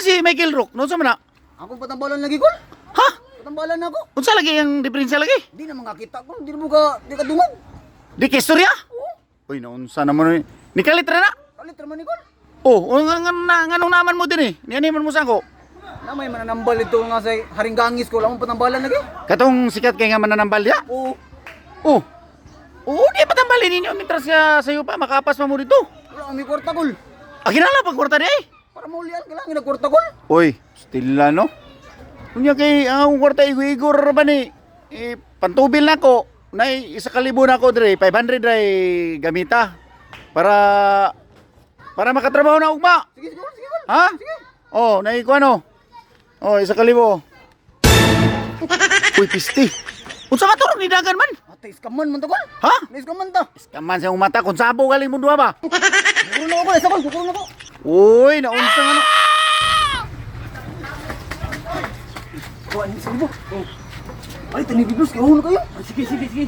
si Michael Rook, no sa mana? Ako patambalan lagi kol. Ha? Patambalan ako. Unsa lagi ang diferensya lagi? Di na makakita ko, di mo ka dungog. Di kay istorya? Uy, naunsa naman ni kalit ra na. Kalit raman ni kol. Oh, nganong naman mo din eh. Niani man mo sangko. Na may mananambal ito nga sa haringgangis ko, lamang patambalan lagi. Katong sikat kay nga mananambal ya. Oo. Oh. Oo, di patambalin ninyo mitras ka sayo pa makapas pa mo dito. Wala kami kwarta kol. Aginala pag kwarta di ay. Para maulian ka lang, kwarta kol. Uy, stila no. Kunya kay ang kwarta igor ba ni pantubil nako. Nay 1,000 nako dire, 500 dai gamita para makatrabaho na ugma. Sige, sige, sige kol. Ha? Oh, nay ko ano? Oh, 1,000. Uy, pisti. Unsa ka turog ni dagan man? Ate, iskaman man to kol. Ha? Iskaman ta. Kaman sa mata kung sabo galing mo duha ba? Kukurong na ako kol, isa kol, kukurong na ako. Uy, naunsa nga no. Kuha, 1,000. Oh. Ay, tanibiblos, kayo na kayo. Sige, sige, sige.